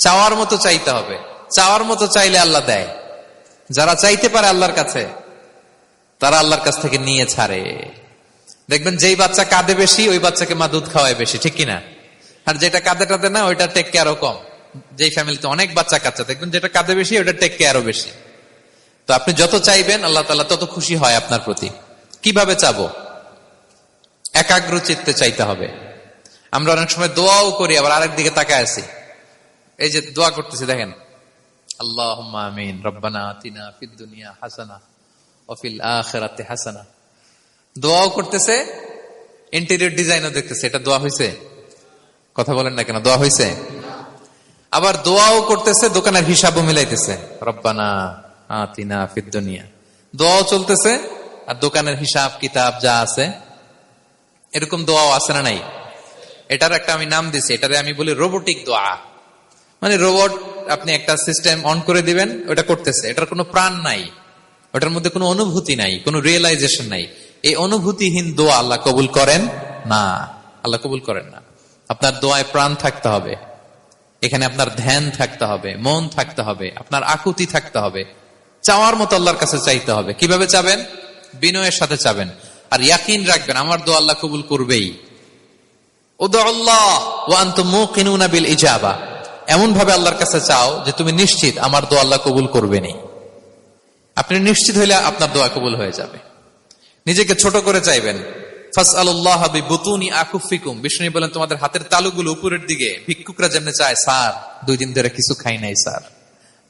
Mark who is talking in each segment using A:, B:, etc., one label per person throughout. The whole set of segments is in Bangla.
A: চাওয়ার মতো চাইতে হবে। চাওয়ার মতো চাইলে আল্লাহ দেয়। যারা চাইতে পারে আল্লাহর কাছে, তারা আল্লাহর কাছ থেকে নিয়ে ছাড়ে। দেখবেন যেই বাচ্চা কাঁদে বেশি, ওই বাচ্চাকে মা দুধ খাওয়ায় বেশি, ঠিক কিনা? আর যেটা কাঁদে টাদে না, ওইটা টেক কেয়ারও কম। যেই ফ্যামিলিতে অনেক বাচ্চা কাচ্চা, দেখবেন যেটা কাঁদে বেশি, ওইটা টেক কেয়ারও বেশি। তো আপনি যত চাইবেন আল্লাহ তাআলা তত খুশি হয় আপনার প্রতি। কিভাবে চাবো? একাগ্র চিত্তে চাইতে হবে। আমরা অনেক সময় দোয়াও করি, আবার আরেক দিকে তাকায় আছি। এই যে দোয়া করতেছি, দেখেন, আল্লাহুম্মা আমিন, রব্বানা আতিনা ফিদ দুনিয়া হাসানা ওয়া ফিল আখিরাতি হাসানা। দোয়াও করতেছে, ইন্টেরিয়র ডিজাইনও দেখতেছে। এটা দোয়া হইছে? কথা বলেন না কেন? দোয়া হইছে? আবার দোয়াও করতেছে, দোকানের হিসাবও মিলাইতেছে, রব্বানা আতিনা ফিদ দুনিয়া। দোয়াও চলতেছে আর দোকানের হিসাব কিতাব যা আছে, এরকম দোয়াও আছে না নাই? এটার একটা আমি নাম দিছি, এটারে আমি বলি রোবোটিক দোয়া। মানে রোবট, আপনি একটা সিস্টেম অন করে দিবেন, ওটা করতেছে, এটার কোনো প্রাণ নাই, ওটার মধ্যে কোনো অনুভূতি নাই, কোনো রিয়েলাইজেশন নাই। এই অনুভূতিহীন দোয়া আল্লাহ কবুল করেন না। আল্লাহ কবুল করেন না। আপনার দোয়ায় প্রাণ থাকতে হবে, এখানে আপনার ধ্যান থাকতে হবে, মন থাকতে হবে, আপনার আকুতি থাকতে হবে, চাওয়ার মতো আল্লাহর কাছে চাইতে হবে। কিভাবে চাবেন? বিনয়ের সাথে চাবেন, আর ইয়াকিন রাখবেন আমার দোয়া আল্লাহ কবুল করবেই। উদুল্লাহ ওয়া আনতুম মুকিনুনা বিল ইজাবা। এমন ভাবে আল্লাহর কাছে চাও যে তুমি নিশ্চিত আমার দোয়া আল্লাহ কবুল করবেনই। আপনি নিশ্চিত হইলে আপনার দোয়া কবুল হয়ে যাবে। নিজেকে ছোট করে চাইবেন। ফাসআলুল্লাহ বিবুতুনি আকুফিকুম। বিষ্ণু বলেন, তোমাদের হাতের তালুগুলো উপরের দিকে। ভিক্ষুকরা যেমনি চায়, স্যার 2 দিন ধরে কিছু খাই নাই স্যার,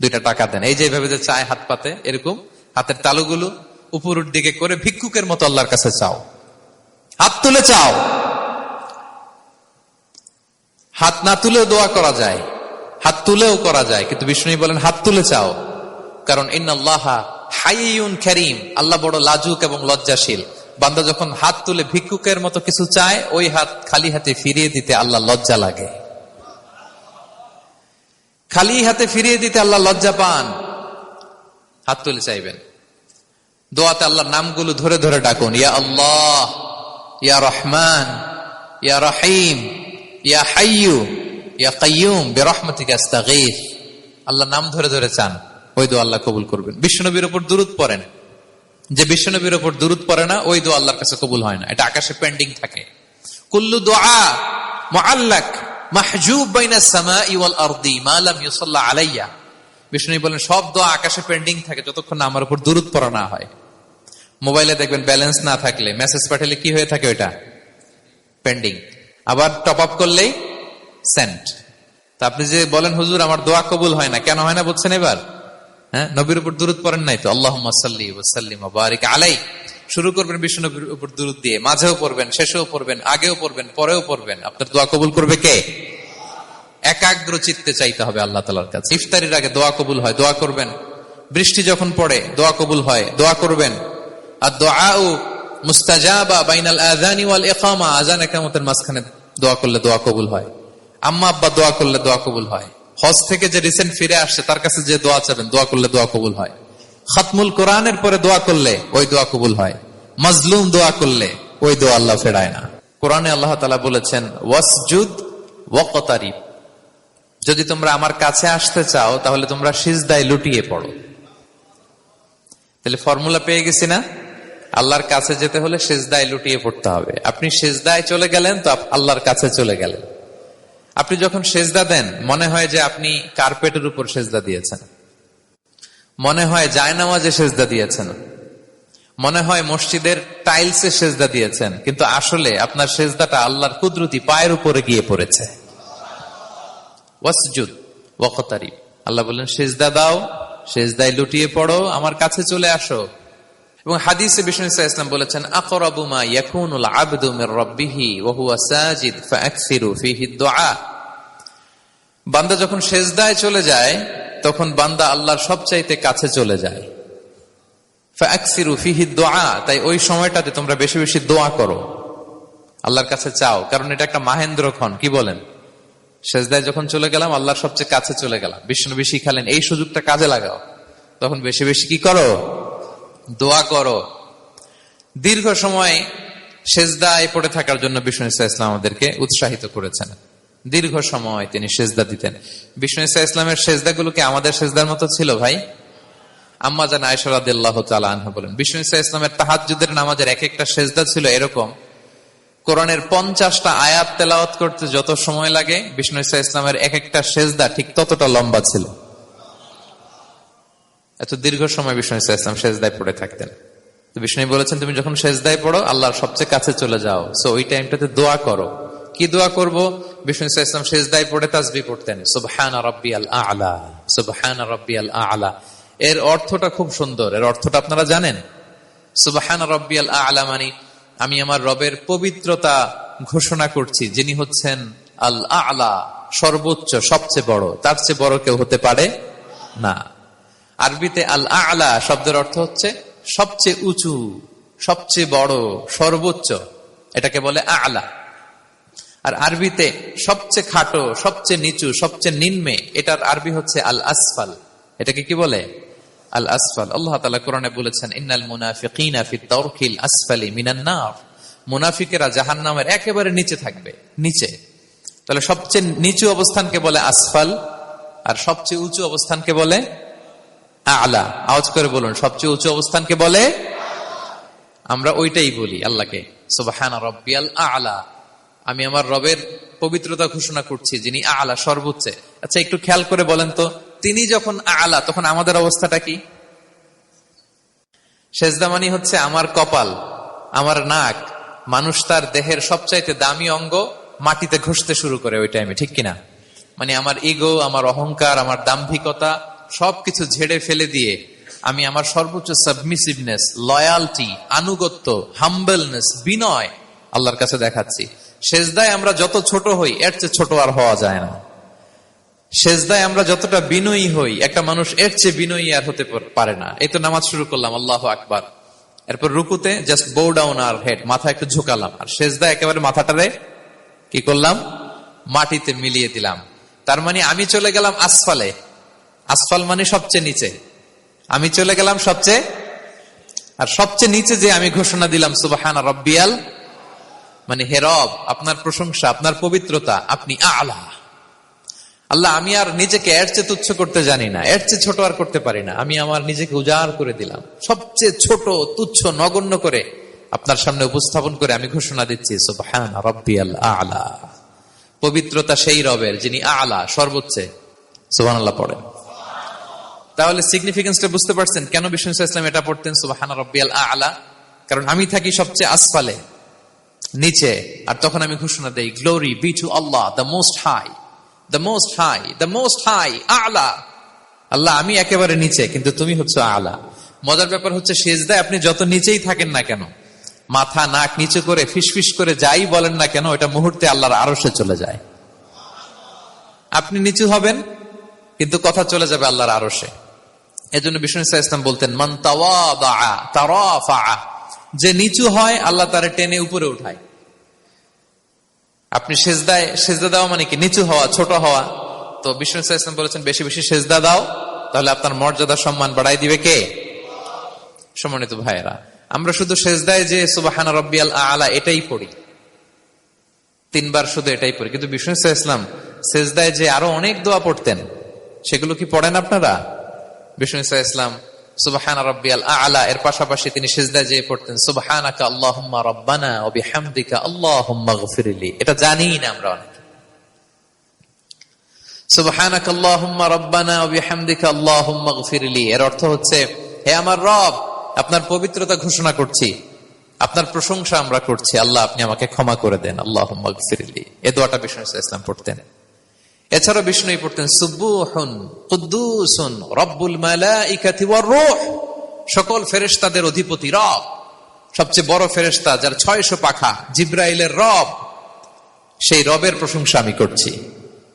A: 2টা টাকা দেন। এই যে এইভাবে যে চায় হাত পাতে, এরকম হাতের তালুগুলো উপরের দিকে করে ভিক্ষুকের মতো আল্লাহর কাছে চাও। হাত তুলে চাও। হাত না তুলেও দোয়া করা যায়, হাত তুলেও করা যায়, কিন্তু বিষ্ণু বলেন হাত তুলে চাও। কারণ ইন্নাল্লাহা হাইয়ুন কারীম, আল্লাহ বড় লাজুক এবং লজ্জাশীল। বান্দা যখন হাত তুলে ভিক্ষুকের মতো কিছু চায়, ওই হাত খালি হাতে ফিরিয়ে দিতে আল্লাহ লজ্জা লাগে। খালি হাতে ফিরিয়ে দিতে আল্লাহ লজ্জা পান। হাত তুলে চাইবেন। দোয়াতে আল্লাহর নামগুলো ধরে ধরে ডাকুন। ইয়া আল্লাহ, ইয়া রহমান, ইয়া রহিম, ইয়া হাইয়ু, ইয়া কাইয়ুম বিরহমাতিকা আস্তাগীথ। আল্লাহর নাম ধরে ধরে চান, ওই দোয়া আল্লাহ কবুল করবেন। বিশ্বনবীর উপর দুরূদ পড়েন। যে বিশ্বনবীর উপর দুরূদ পড়ে না, ওই দোয়া আল্লাহর কাছে কবুল হয় না, এটা আকাশে পেন্ডিং থাকে। কুল্লু দুআ মুআল্লাক মাহজুব বাইনাস সামাই ওয়াল আরদি মা লাম ইউসাল্লা আলাইয়া। বিষ্ণু বলেন, সব দোয়া আকাশে পেন্ডিং থাকে যতক্ষণ না আমার উপর দুরূদ পড়া না হয়। মোবাইলে দেখবেন ব্যালেন্স না থাকলে, মেসেজ পাঠালে কি হয়ে থাকে? ওইটা পেন্ডিং। আবার টপ আপ করলেই সেন্ট। তা আপনি যে বলেন, হুজুর আমার দোয়া কবুল হয় না, কেন হয় না বুঝছেন এবার? হ্যাঁ, নবীর উপর দুরূদ পড়েন নাই তো। আল্লাহুম্মা সাল্লি ওয়া সাল্লিম ওয়া বারিক আলাইহি। শুরু করবেন বিশ্ব নবীর উপর দুরূদ দিয়ে, মাঝেও পড়বেন, শেষেও পড়বেন, আগেও পড়বেন, পরেও পড়বেন। আপনার দোয়া কবুল করবে কে? একাগ্র চিত্তে চাইতে হবে আল্লাহ তাআলার কাছে। ইফতারির আগে দোয়া কবুল হয়, দোয়া করবেন। বৃষ্টি যখন পড়ে দোয়া কবুল হয়, দোয়া করবেন। আর দুআউ মুস্তাজাবা বাইনাল আযানি ওয়াল ইকামা। আযান ইকামতের মাঝখানে দোয়া করলে দোয়া কবুল হয়। আম্মা আব্বা দোয়া করলে দোয়া কবুল হয়। হজ থেকে যে রিসেন্ট ফিরে আসছে তার কাছে যে দোয়া চাবেন, দোয়া করলে দোয়া কবুল হয়। খতমুল কোরআনের পরে দোয়া করলে ওই দোয়া কবুল হয়। মাজলুম দোয়া করলে ওই দোয়া আল্লাহ ফেরায় না। কোরআনে আল্লাহ তাআলা বলেছেন, ওয়াসজুদ ওয়াকতারিব। যদি তোমরা আমার কাছে আসতে চাও তাহলে তোমরা সিজদায় লুটিয়ে পড়ো। তাহলে ফর্মুলা পেয়ে গেছি না? আল্লাহর কাছে যেতে হলে সিজদায় লুটিয়ে পড়তে হবে। আপনি সিজদায় চলে গেলেন তো আল্লাহর কাছে চলে গেলেন। আপনি যখন সেজদা দেন, মনে হয় যে আপনি কার্পেটের উপর সেজদা দিয়েছেন, মনে হয় জায়নামাজে সেজদা দিয়েছেন, মনে হয় মসজিদের টাইলসে সেজদা দিয়েছেন, কিন্তু আসলে আপনার সেজদাটা আল্লাহর কুদরতি পায়ের উপরে গিয়ে পড়েছে। ওয়াসজুদ ওয়াকতারিব। আল্লাহ বললেন, সেজদা দাও, সেজদায় লুটিয়ে পড়ো, আমার কাছে চলে আসো। এবং হাদিসে বিষ্ণু সাল্লাল্লাহু আলাইহি ওয়াসাল্লাম বলেছেন, আকরাবু মা ইয়াকুনুল আবদু মির রাব্বিহি ওয়া হুয়া সাজিদ ফাআকসিরু ফীহি দুআ। বান্দা যখন সেজদায় চলে যায় তখন বান্দা আল্লাহর সবচাইতে কাছে চলে যায়। ফাআকসিরু ফীহি দুআ। তাই ওই সময়টাতে তোমরা বেশি বেশি দোয়া করো, আল্লাহর কাছে চাও। কারণ এটা একটা মাহেন্দ্রক্ষণ। কি বলেন? সেজদায় যখন চলে গেলাম, আল্লাহর সবচেয়ে কাছে চলে গেলাম। বিষ্ণু শিখালেন, এই সুযোগটা কাজে লাগাও, তখন বেশি বেশি কি করো? দোয়া করো। দীর্ঘ সময় সেজদায় পড়ে থাকার জন্য বিষ্ণু ইসলাম আমাদেরকে উৎসাহিত করেছেন। দীর্ঘ সময় তিনি সেজদা দিতেন। বিষ্ণু ঈসা ইসলামের সেজদাগুলো কি আমাদের সেজদার মতো ছিল ভাই? আম্মা জান আয়েশা রাদিয়াল্লাহু তাআলা আনহা বলেন, বিষ্ণু ঈসা ইসলামের তাহাজ্জুদের নামাজের এক একটা সেজদা ছিল এরকম, কোরআনের 50টা আয়াত তেলাওয়াত করতে যত সময় লাগে বিষ্ণু ঈসা ইসলামের এক একটা সেজদা ঠিক ততটা লম্বা ছিল। এত দীর্ঘ সময় বিষ্ণু ঈসা ইসলাম সেজদায় পড়ে থাকতেন। তো বিষ্ণু বলেছেন, তুমি যখন সেজদায় পড়ো আল্লাহর সবচেয়ে কাছে চলে যাও, সো ওই টাইমটাতে দোয়া করো। কি দোয়া করব? বিষ্ণু ঈসা ইসলাম সেজদায় পড়ে তাসবিহ পড়তেন, সুবহানা রাব্বিয়াল আ'লা, সুবহানা রাব্বিয়াল আ'লা। এর অর্থটা খুব সুন্দর। এর অর্থটা আপনারা জানেন? সুবহানা রাব্বিয়াল আ'লা মানে আমি আমার রবের পবিত্রতা ঘোষণা করছি, যিনি হচ্ছেন আল আ'লা, সর্বোচ্চ, সবচেয়ে বড়, তার চেয়ে বড় কেউ হতে পারে না। আরবিতে আল আ'লা শব্দের অর্থ হচ্ছে সবচেয়ে উঁচু, সবচেয়ে বড়, সর্বোচ্চ, এটাকে বলে আ'লা। আর আরবিতে সবচেয়ে খাটো, সবচেয়ে নিচু, সবচেয়ে নিম্নে, এটার আরবি হচ্ছে আল আসফাল। এটাকে কি বলে? আল আসফাল। আল্লাহ তাআলা কোরআনে বলেছেন, ইন্নাল মুনাফিকিনা ফিদ দারকিল আসফালি মিনান নার, মুনাফিকেরা জাহান্নামের একেবারে নিচে থাকবে, নিচে। তাহলে সবচেয়ে নিচু অবস্থানকে বলে আসফাল, আর সবচেয়ে উঁচু অবস্থানকে বলে আ'লা। আওয়াজ করে বলুন, সবচেয়ে উঁচু অবস্থানকে বলে। আমরা ওইটাই বলি আল্লাহকে, সুবহানা রাব্বিয়াল আ'লা, আমি আমার রবের পবিত্রতা ঘোষণা করছি, যিনি আ'লা, সর্বোচ্চ। আচ্ছা, একটু খেয়াল করে বলেন তো, তিনি যখন আ'লা তখন আমাদের অবস্থাটা কি? সেজদা মানে হচ্ছে আমার কপাল, আমার নাক, মানুষ তার দেহের সবচাইতে দামি অঙ্গ মাটিতে ঘষতে শুরু করে ওই টাইমে, ঠিক কিনা? মানে আমার ইগো, আমার অহংকার, আমার দাম্ভিকতা সবকিছু ঝেড়ে ফেলে দিয়ে আমি আমার সর্বোচ্চ সাবমিসিভনেস, লয়ালটি, আনুগত্য, হাম্বলনেস, বিনয় আল্লাহর কাছে দেখাচ্ছি। সেজদায় আমরা যত ছোট হই এর চেয়ে ছোট আর হওয়া যায় না। সেজদায় আমরা যতটা বিনয়ী হই, একটা মানুষ এর চেয়ে বিনয়ী আর হতে পারে না। এই তো নামাজ শুরু করলাম, আল্লাহু আকবার, এরপর রুকুতে জাস্ট বো ডাউন আর হেড, মাথা একটু ঝুঁকালাম, আর সেজদায় একেবারে মাথাটারে কি করলাম? মাটিতে মিলিয়ে দিলাম। তার মানে আমি চলে গেলাম আসফালে। আসফাল মানে সবচেয়ে নিচে, আমি চলে গেলাম সবচেয়ে, আর সবচেয়ে নিচে যে আমি ঘোষণা দিলাম সুবহানা রাব্বিয়াল, মানে হে রব, আপনার প্রশংসা, আপনার পবিত্রতা, আপনি আ'লা। আল্লাহ, আমি আর নিজেকে এর চেয়ে তুচ্ছ করতে জানি না, এর চেয়ে ছোট আর করতে পারি না, আমি আমার নিজেকে উজাড় করে দিলাম, সবচেয়ে ছোট, তুচ্ছ, নগণ্য করে আপনার সামনে উপস্থাপন করে আমি ঘোষণা দিচ্ছি সুবহানা রাব্বিয়াল আ'লা। পবিত্রতা সেই রবের যিনি আ'লা, সর্বোচ্চ। সুবহানাল্লাহ পড়েন। তাহলে সিগনিফিকেন্সটা বুঝতে পারছেন কেন বিষ্ণু ইসলাম এটা পড়তেন সুবহানা রাব্বিয়াল আ'লা? কারণ আমি থাকি সবচেয়ে আসফালে, নিচে, আর তখন আমি ঘোষণা দেই, glory be to Allah, the most high, the most high, the most high, আ'লা। আল্লাহ, আমি একেবারে নিচে, কিন্তু তুমি হচ্ছে আ'লা। মজার ব্যাপার হচ্ছে, সেজদায় আপনি যত নিচেই থাকেন না কেন, মাথা নাক নিচু করে ফিসফিস করে যাই বলেন না কেন, এটা মুহূর্তে আল্লাহর আরশে চলে যায়। আপনি নিচু হবেন কিন্তু কথা চলে যাবে আল্লাহর আরশে। এজন্য বিষ্ণু ইসলাম বলতেন, মান তাওয়াদা তারাফা, যে নিচু হয় আল্লাহ তারে টেনে উপরে উঠায়। আপনি সেজদা দেওয়া মানে কি? নিচু হওয়া, ছোট হওয়া। তো বিষ্ণু ইসলাম বলেছেন, বেশি বেশি সেজদা দাও, তাহলে আপনার মর্যাদা, সম্মান বাড়াই দিবে কে? সম্মানিত ভাইয়েরা, আমরা শুধু সেজদায় যে সুবহানা রাব্বিয়াল আ'লা এটাই পড়ি, 3 বার শুধু এটাই পড়ি, কিন্তু বিষ্ণু ইসলাম সেজদায় যে আরো অনেক দোয়া পড়তেন, সেগুলো কি পড়েন আপনারা? বিষ্ণু ইসলাম সুবহানা রাব্বিয়াল আ'লা এর পাশাপাশি তিনি সিজদায় যেয়ে পড়তেন সুবহানাকা আল্লাহুম্মা রাব্বানা ওয়া বিহামদিকা আল্লাহুম্মা গফিরলি। এটা জানি না আমরা অনেকে। সুবহানাকা আল্লাহুম্মা রাব্বানা ওয়া বিহামদিকা আল্লাহুম্মা গফিরলি এর অর্থ হচ্ছে, হে আমার রব, আপনার পবিত্রতা ঘোষণা করছি, আপনার প্রশংসা আমরা করছি, আল্লাহ আপনি আমাকে ক্ষমা করে দেন, আল্লাহুম্মা গফিরলি। এই দোয়াটা বিষ্ণু ইসলাম পড়তেন। এছাড়া বিষ্ণু পড়তেন সুবহুন কুদ্দুসুন রব্বুল মালাইকাতি ওয়ার রূহ, সকল ফেরেশতাদের অধিপতি রব, সবচেয়ে বড় ফেরেশতা যার 600 পাখা, জিবরাইলের রব, সেই রবের প্রশংসা আমি করছি।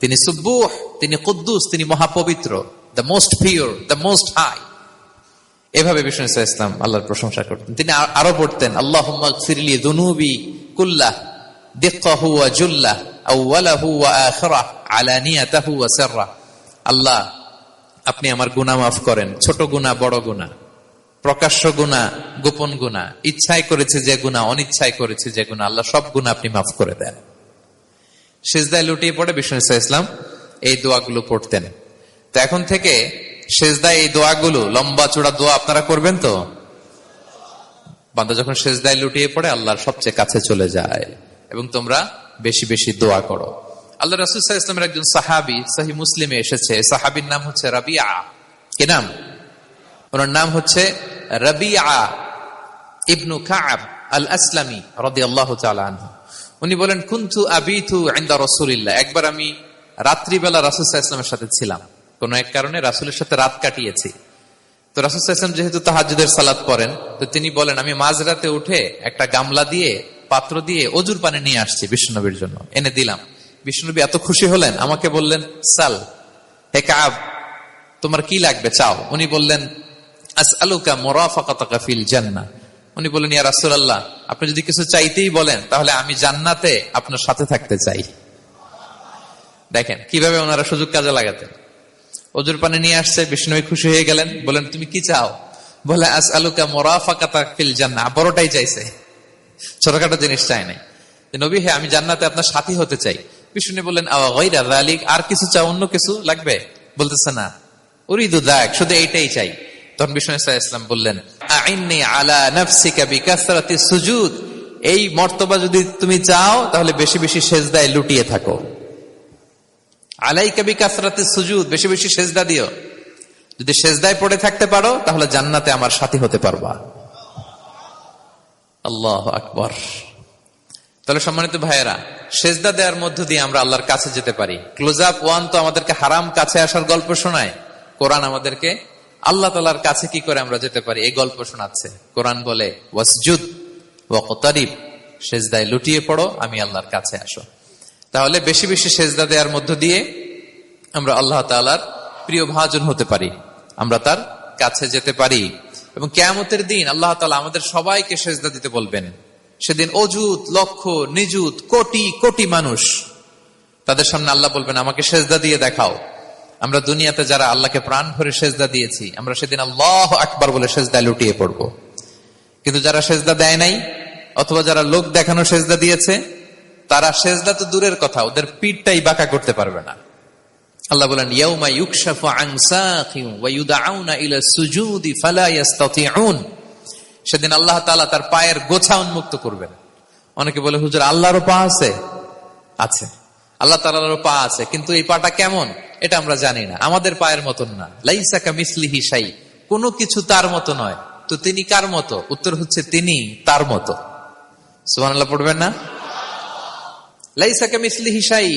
A: তিনি সুবহুহ, তিনি কুদ্দুস, তিনি মহাপবিত্র, the most pure, the most high. এভাবে বিষ্ণু ইসলাম আল্লাহর প্রশংসা করতেন। তিনি আরো পড়তেন আল্লাহুম্মা গফিরলি যুনুবি কুল্লাহ দিক্কাহু ওয়া জুল্লাহ আউওয়ালাহু ওয়া আখিরাহ আলানিয়াতাহু ওয়া সিররাহ। আল্লাহ আপনি আমার গুনাহ মাফ করেন, ছোট গুনাহ, বড় গুনাহ, প্রকাশ্য গুনাহ, গোপন গুনাহ, ইচ্ছায় করেছে যে গুনাহ, অনিচ্ছায় করেছে যে গুনাহ, আল্লাহ সব গুনাহ আপনি মাফ করে দেন। সিজদায় লুটিয়ে পড়ে বিষ্ণু ইসলাম এই দোয়াগুলো পড়তেন। তো এখন থেকে সিজদায় এই দোয়াগুলো, লম্বা চূড়া দোয়া আপনারা করবেন তো? বান্দা যখন সিজদায় লুটিয়ে পড়ে আল্লাহর সবচেয়ে কাছে চলে যায়, এবং তোমরা বেশি বেশি দোয়া করো। আল্লাহ রাসূল সাল্লাল্লাহু আলাইহি ওয়াসাল্লামের একজন সাহাবী সহিহ মুসলিমে এসেছে, সাহাবীর নাম হচ্ছে রাবিআ। কি নাম? ওনার নাম হচ্ছে রাবিআ ইবনু কাব আল আসলামি রাদিয়াল্লাহু তাআলা আনহু। উনি বলেন, কুনতু আবিতু ইনদা রাসূলিল্লাহ, একবার আমি রাত্রিবেলা রাসূল সাল্লাল্লাহু আলাইহি ওয়াসাল্লামের সাথে ছিলাম, কোন এক কারণে রাসূলের সাথে রাত কাটিয়েছি। তো রাসূল সাল্লাল্লাহু আলাইহি ওয়াসাল্লাম যেহেতু তাহাজ্জুদের সালাত পড়েন, তো তিনি বলেন, আমি মাঝরাতে উঠে একটা গামলা দিয়ে, পাত্র দিয়ে অজুর পানি নিয়ে আসছি বিশ্বনবীর জন্য, এনে দিলাম। বিশ্বনবী এত খুশি হলেন, আমাকে বললেন, সাল, হে কাব, তোমার কি লাগবে চাও। উনি বললেন, আসআলুকা মুরাফাকাতাকা ফিল জান্নাহ। উনি বললেন, ইয়া রাসূলুল্লাহ, আপনি যদি কিছু চাইতেই বলেন তাহলে আমি জান্নাতে আপনার সাথে থাকতে চাই। দেখেন কিভাবে ওনারা সুযোগ কাজে লাগাতেন। অজুর পানি নিয়ে আসছে, বিষ্ণু খুশি হয়ে গেলেন, বলেন, তুমি কি চাও? বলে, আসআলুকা মুরাফাকাতাকা ফিল জান্নাহ। বড়টাই চাইছে, ছোটখাটো জিনিস চাই নাই। নবী, হে, আমি জান্নাতে আপনার সাথী হতে চাই। বিষ্ণু বললেন, আওয়া গায়রা যালিক, আর কিছু চাও, অন্য কিছু লাগবে? বলতেছে, না, উরিদু যাক, শুধু এইটাই চাই। তখন বিষ্ণু সাল্লাল্লাহু আলাইহি ওয়াসাল্লাম বললেন, আইন্নি আলা নাফসিকা বিকাসরাতি সুজুদ, এই মর্তবা যদি তুমি চাও তাহলে বেশি বেশি সিজদায় লুটিয়ে থাকো। আলাইকা বিকাসরাতি সুজুদ, বেশি বেশি সিজদা দিও। যদি সিজদায় পড়ে থাকতে পারো তাহলে জান্নাতে আমার সাথী হতে পারবা। আল্লাহু আকবার। তাহলে সম্মানিত ভাইয়েরা, সিজদা দেওয়ার মধ্য দিয়ে আমরা আল্লাহর কাছে যেতে পারি। ক্লোজ আপ ওয়ান তো আমাদেরকে হারাম কাছে আসার গল্প শোনায়, কোরআন আমাদেরকে আল্লাহ তাআলার কাছে কি করে আমরা যেতে পারি এই গল্প শোনাচ্ছে। কোরআন বলে, ওয়াসজুদ ওয়াকতারিব, সিজদায় লুটিয়ে পড়ো, আমি আল্লাহর কাছে আসো। তাহলে বেশি বেশি সিজদা দেওয়ার মধ্য দিয়ে আমরা আল্লাহ তাআলার প্রিয় ভাজন হতে পারি, আমরা তার কাছে যেতে পারি। এবং কিয়ামতের দিন আল্লাহ তাআলা আমাদের সবাইকে সিজদা দিতে বলবেন। সেদিন অযুত, লক্ষ, নিযুত, কোটি কোটি মানুষ, তাদের সামনে আল্লাহ বলবেন, আমাকে সিজদা দিয়ে দেখাও। আমরা দুনিয়াতে যারা আল্লাহকে প্রাণ ভরে সিজদা দিয়েছি, আমরা সেদিন আল্লাহু আকবার বলে সিজদায় লুটিয়ে পড়বো। কিন্তু যারা সিজদা দেয় নাই, অথবা যারা লোক দেখানো সিজদা দিয়েছে, তারা সিজদা তো দূরের কথা, ওদের পিঠটাই বাঁকা করতে পারবে না। আল্লাহ বলেন, ইয়াউমা ইউকশাফু আন সাকিন ওয়া ইউদআউনা ইলা সুজুদি ফালা ইস্তাতিউন, সেদিন আল্লাহ তাআলা তার পায়ের গোছা উন্মুক্ত করবেন। অনেকে বলে, হুজুর, আল্লাহরও পা আছে? আছে, আল্লাহ তাআলারও পা আছে, কিন্তু এই পাটা কেমন এটা আমরা জানি না, আমাদের পায়ের মতন না। লাইসা কামিসলিহি শাই, কোনো কিছু তার মতো নয়। তো তিনি কার মতো? উত্তর হচ্ছে, তিনি তার মতো। সুবহানাল্লাহ পড়বেন না? লাইসা কামিসলিহি শাই,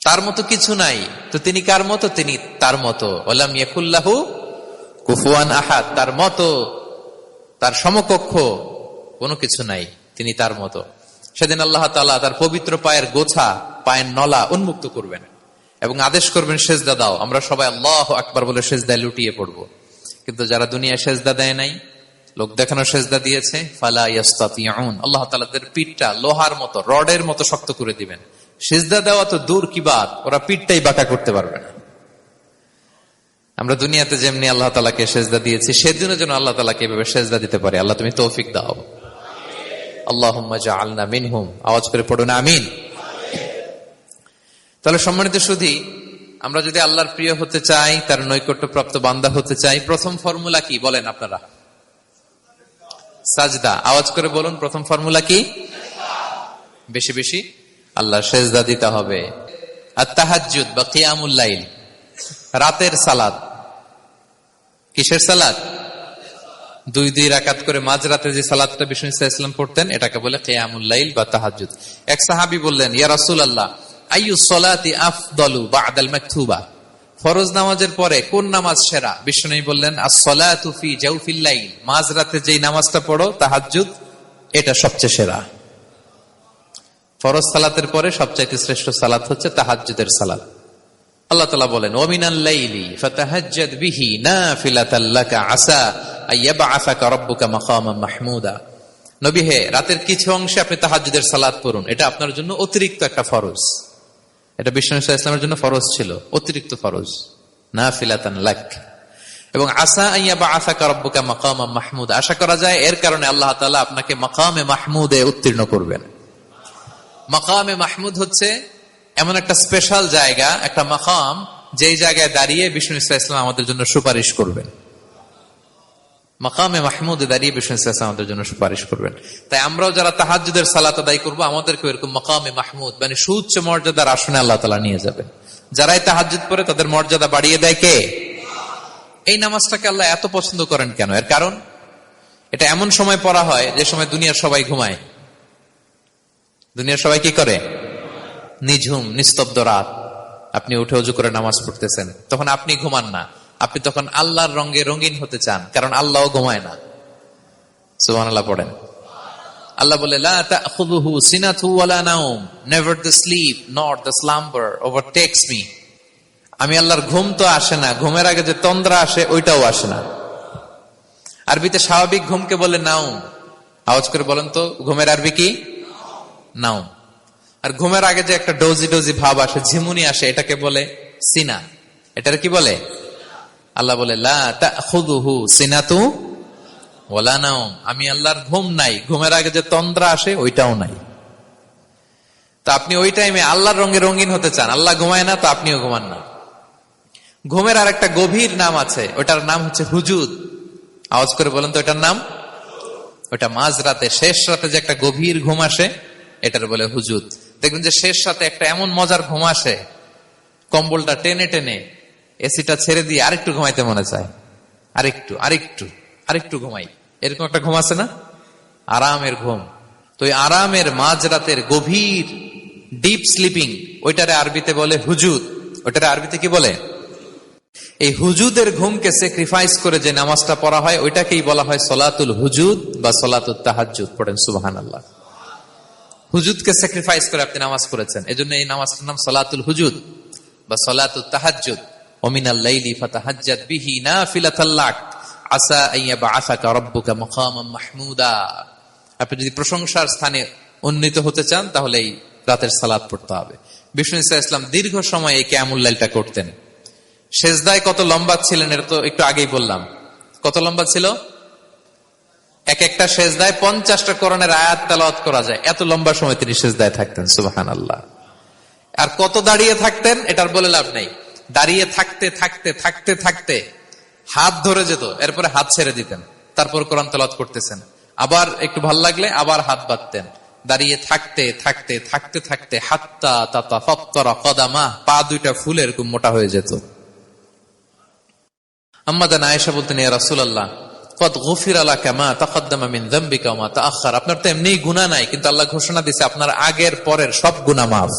A: তার মতো কিছু নাই। তো তিনি কার মতো? তিনি তার মতো। ওয়ালাম ইয়াকুল্লাহু কুফুয়ান আহাদ, তার মতো, তার সমকক্ষ কোনো কিছু নাই, তিনি তার মতো। সেদিন আল্লাহ তাআলা তার পবিত্র পায়ের গোছা, পায়ের নলা উন্মুক্ত করবেন এবং আদেশ করবেন, সিজদা দাও। আমরা সবাই আল্লাহু আকবার বলে সিজদায় লুটিয়ে পড়বো। কিন্তু যারা দুনিয়ায় সিজদা দেয় নাই, লোক দেখানো সিজদা দিয়েছে, ফালা ইস্তাতিউন, আল্লাহ তাআলা তাদের পিঠটা লোহার মতো, রডের মতো শক্ত করে দিবেন। সিজদা দেওয়া তো দূর কি বাত, ওরা পিঠটাই বাঁকা করতে পারবে না। আমরা দুনিয়াতে যেমনি আল্লাহ তাআলাকে সিজদা দিয়েছি, সেদিনও যেন আল্লাহ তাআলাকে এভাবে সিজদা দিতে পারে। আল্লাহ তুমি তৌফিক দাও। আল্লাহুম্মা জাআলনা মিনহুম, আওয়াজ করে পড়ুন আমিন। তাহলে সম্মানিত সুধী, আমরা যদি আল্লাহর প্রিয় হতে চাই, তার নৈকট্যপ্রাপ্ত বান্দা হতে চাই, প্রথম ফর্মুলা কি বলেন আপনারা? সাজদা। আওয়াজ করে বলুন, প্রথম ফর্মুলা কি? বেশি বেশি আল্লাহর সিজদা দিতে হবে। আত-তাহাজ্জুদ বা কিয়ামুল লাইল, রাতের সালাত। কিসের সালাত? 2 রাকাত করে মাঝরাতে যে সালাতটা বিষ্ণু সাল্লাল্লাহু আলাইহি ওয়াসাল্লাম পড়তেন, এটাকে বলে কিয়ামুল লাইল বা তাহাজ্জুদ। এক সাহাবী বললেন, ইয়া রাসূলুল্লাহ, আইয়ু সলাতি আফদালু বা'দাল মাকতুবা, ফরজ নামাজের পরে কোন নামাজ সেরা? বিষ্ণু বললেন, আস-সালাতু ফি জাওফিল লাইল, মাঝরাতে যেই নামাজটা পড়ো তাহাজ্জুদ, এটা সবচেয়ে সেরা। ফরজ সালাতের পরে সবচাইতে শ্রেষ্ঠ সালাত হচ্ছে তাহাজ্জুদের সালাত। আল্লাহ তাআলা বলেন, ওয়া মিনাল লাইলি ফাতাহাজ্জাদ বিহি নাফিলাতাল লাকা আসা আইয়াবআসাকা রাব্বুকা মাকামান মাহমুদা। নবী হে, রাতের কিছু অংশে আপনি তাহাজ্জুদের সালাত পড়ুন, এটা আপনার জন্য অতিরিক্ত একটা ফরজ। এটা বিষ্ণু সাল্লাল্লাহু আলাইহি ওয়াসাল্লামের জন্য ফরজ ছিল, অতিরিক্ত ফরজ, নাফিলাতান লাক। এবং আসা আইয়াবআসাকা রাব্বুকা মাকামান মাহমুদা, আশা করা যায় এর কারণে আল্লাহ তাআলা আপনাকে মাকামে মাহমুদে উত্তীর্ণ করবেন। মাকামে মাহমুদ হচ্ছে এমন একটা স্পেশাল জায়গা, একটা মাকাম, যেই জায়গায় দাঁড়িয়ে বিষ্ণু ইসলাম আমাদের জন্য সুপারিশ করবেন। মাকামে মাহমুদে দাঁড়িয়ে বিষ্ণু ইসলাম আমাদের জন্য সুপারিশ করবেন। তাই আমরাও যারা তাহাজ্জুদের সালাত আদায় করবো, আমাদেরকে এরকম মাকামে মাহমুদ মানে সুউচ্চ মর্যাদার আসনে আল্লাহ তাআলা নিয়ে যাবেন। যারাই তাহাজ্জুদ পড়ে তাদের মর্যাদা বাড়িয়ে দেয় কে? এই নামাজটাকে আল্লাহ এত পছন্দ করেন কেন? এর কারণ, এটা এমন সময় পড়া হয় যে সময় দুনিয়ার সবাই ঘুমায়। দুনিয়ার সবাই কি করে? নিঝুম নিস্তব্ধ রাত, আপনি উঠে ওযু করে নামাজ পড়তেছেন, তখন আপনি ঘুমান না, আপনি তখন আল্লাহর রঙে রঙিন হতে চান, কারণ আল্লাহও ঘুমায় না। সুবহানাল্লাহ পড়েন। আল্লাহ বলে, লা তাখুযুহু সিনাতু ওয়ালা নাওম, never the sleep nor the slumber overtakes me. আমি আল্লাহর ঘুম তো আসে না, ঘুমের আগে যে তন্দ্রা আসে ওইটাও আসে না। আরবিতে স্বাভাবিক ঘুমকে বলে নাওম। আওয়াজ করে বলেন তো, ঘুমের আরবি কি? নাওম। আর ঘুমের আগে যে একটা ডোজি ডোজি ভাব আসে, ঝিমুনি আসে, এটাকে বলে সিনা। এটার কি বলে? আল্লাহ বলে, লা তাখুযুহু সিনাতু ওয়ালা নাওম, আমি আল্লাহর ঘুম নাই, ঘুমের আগে যে তন্দ্রা আসে ওইটাও নাই। তা আপনি ওই টাইমে আল্লাহর রঙে রঙিন হতে চান, আল্লাহ ঘুমায় না, তো আপনিও ঘুমান না। ঘুমের আর একটা গভীর নাম আছে, ওটার নাম হচ্ছে হুজুদ। আওয়াজ করে বলেন তো, এটার নাম? ওটা মাঝরাতে, শেষ রাতে যে একটা গভীর ঘুম আসে, এটার বলে হুজুদ। দেখবেন যে শেষ রাতে একটা এমন মজার ঘুম আসে, কম্বলটা টেনে টেনে এসিটা ছেড়ে দিয়ে আরেকটু ঘুমাইতে মনে চায়, আরেকটু আরেকটু আরেকটু ঘুমাই, এরকম একটা ঘুম আছে না? আরামের ঘুম। তো এই আরামের মাঝরাতের গভীর ডিপ স্লিপিং, ওইটারে আরবিতে বলে হুজুদ। ওইটারে আরবিতে কি বলে? এই হুজুদের ঘুমকে স্যাক্রিফাইস করে যে নামাজটা পড়া হয়, ওইটাকেই বলা হয় সলাতুল হুজুদ বা সলাতুল তাহাজ্জুদ। পড়েন সুবহানাল্লাহ। হুজুদকে স্যাক্রিফাইস করে আপনি নামাজ পড়েছেন, এজন্য এই নামাজটার নাম সলাতুল হুজুদ বা সলাতুত তাহাজ্জুদ। ওমিনাল লাইলি ফাতাহাজ্জাদ বিহি নাফিলাতাল লাক আসা আইয়াবআসাকা রাব্বুকা মাকামান মাহমুদা। আপনি যদি প্রশংসার স্থানে উন্নীত হতে চান, তাহলে এই রাতের সালাত পড়তে হবে। বিষ্ণু ইসলাম দীর্ঘ সময় এই কিয়ামুল লাইলটা করতেন। সেজদায় কত লম্বা ছিলেন এটা তো একটু আগেই বললাম। কত লম্বা ছিল? এক একটা সেজদায় 50টা কোরআনের আয়াত তেলাওয়াত করা যায়, এত লম্বা সময় তিনি সেজদায় থাকতেন। সুবহানাল্লাহ। আর কত দাঁড়িয়ে থাকতেন এটার বলে লাভ নেই। দাঁড়িয়ে থাকতে থাকতে থাকতে থাকতে হাত ধরে যেত, এরপরে হাত ছেড়ে দিতেন, তারপর কোরআন তেলাওয়াত করতেছেন। আবার একটু ভাল লাগলে আবার হাত বাঁধতেন। দাঁড়িয়ে থাকতে থাকতে থাকতে থাকতে হাত্তা তাতাফাত্তারা কদামা, পা দুইটা ফুলে এরকম মোটা হয়ে যেত। আম্মাদান আয়েশা বলতেন, ইয়া রাসূলুল্লাহ কদ গুফিরা লাকা মা তাকদ্দামা মিন যামবিকা ওয়া মা তাআখার। আপনার তো এমনিই গুনাহ নাই, কিন্তু আল্লাহ ঘোষণা দিয়েছে আপনার আগের পরের সব গুনাহ মাফ।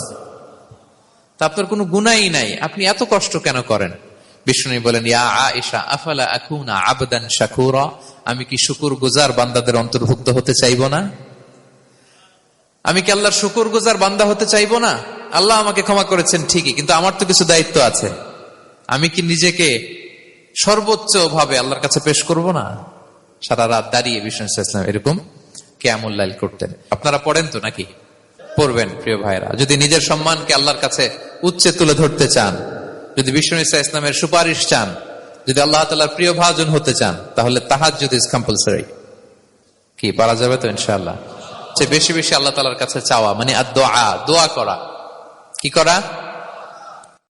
A: তা আপনার কোনো গুনাহই নাই, আপনি এত কষ্ট কেন করেন? বিষ্ণু বলেন, ইয়া আয়েশা আফালা আকুনা আবদান শাকুরা, আমি কি শুকরগুজার বান্দাদের অন্তর্ভুক্ত হতে চাইবো না? আমি কি আল্লাহর শুকরগুজার বান্দা হতে চাইবো না? আল্লাহ আমাকে ক্ষমা করেছেন ঠিকই, কিন্তু আমার তো কিছু দায়িত্ব আছে। আমি কি নিজেকে সর্বোচ্চ ভাবে আল্লাহর কাছে পেশ করব না? সারা রাত দাঁড়িয়ে বিষ্ণু ইসলাম এরকম কিয়ামুল লাইল করতেন। আপনারা পড়েন তো নাকি? পড়বেন প্রিয় ভাইরা। যদি নিজের সম্মানকে আল্লাহর কাছে উচ্চে তুলে ধরতে চান, যদি বিষ্ণু ইসলামের সুপারিশ চান, যদি আল্লাহ তাআলার প্রিয় ভাজন হতে চান, তাহলে তাহাজ্জুদ ইজ কম্পালসরি। কি পারা যাবে তো ইনশাআল্লাহ? বেশি বেশি আল্লাহ তাআলার কাছে চাওয়া মানে আদ-দুআ, দোয়া করা। কি করা?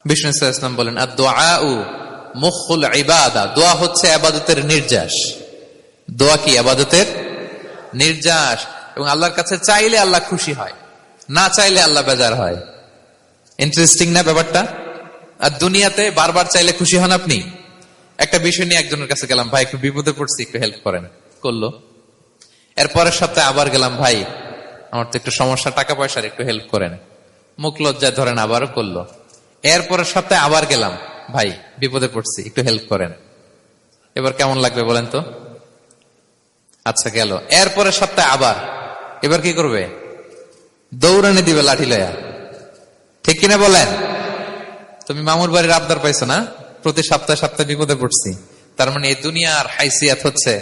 A: বিষ্ণু ইসলাম বলেন, আদ-দুআউ মুখুল ইবাদা, দোয়া হচ্ছে ইবাদতের নির্যাস। দোয়া কি? ইবাদতের নির্যাস। এবং আল্লাহর কাছে চাইলে আল্লাহ খুশি হয়, না চাইলে আল্লাহ বেজার হয়। ইন্টারেস্টিং না ব্যাপারটা? আর দুনিয়াতে বারবার চাইলে খুশি হন আপনি? একটা বিষয় নিয়ে একজনের কাছে গেলাম, ভাই একটু বিপদে পড়ছি, একটু হেল্প করেন, করলো। এরপরের সপ্তাহে আবার গেলাম, ভাই আমার তো একটু সমস্যা, টাকা পয়সার, একটু হেল্প করেন। মুখ লজ্জায় ধরেন, আবারও করলো। এরপরের সপ্তাহে আবার গেলাম, ভাই বিপদে পড়ছি, একটু হেল্প করেন। এবার কেমন লাগবে বলেন তো? আচ্ছা গেল। এরপরের সপ্তাহে আবার, এবার কি করবে? দৌড়ানি দিবে লাঠি লয়া। ঠিক কিনা বলেন? তুমি মামুর বাড়ির আবদার পাইছো না, প্রতি সপ্তাহে সপ্তাহে বিপদে পড়ছি। তার মানে এই দুনিয়ার হাইসিয়াত হচ্ছে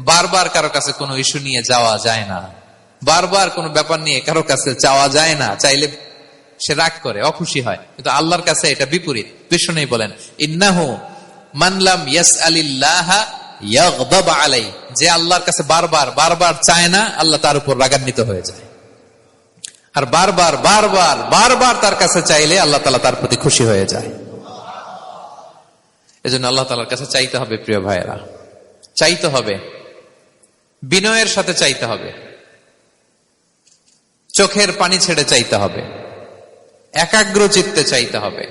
A: বারবার কারো কাছে কোনো ইস্যু নিয়ে যাওয়া যায় না, বারবার কোনো ব্যাপার নিয়ে কারো কাছে চাওয়া যায় না। চাইলে সে রাগ করে, অখুশি হয়, কিন্তু আল্লাহর কাছে এটা বিপরীত। বিষ্ণু বলেন, ইন্নাহু মান লাম ইয়াসআলিল্লাহ ইয়াগদাব আলাইহি, যে আল্লাহর কাছে বারবার বারবার চায় না, আল্লাহ তার উপর রাগান্বিত হয়ে যায়। আর বারবার বারবার বারবার তার কাছে চাইলে আল্লাহ তাআলা তার প্রতি খুশি হয়ে যায়। এজন্য আল্লাহ তাআলার কাছে চাইতে হবে প্রিয় ভাইয়েরা, চাইতে হবে, বিনয়ের সাথে চাইতে হবে, চোখের পানি ছেড়ে চাইতে হবে, একাগ্র চিত্তে চাইতে হবে।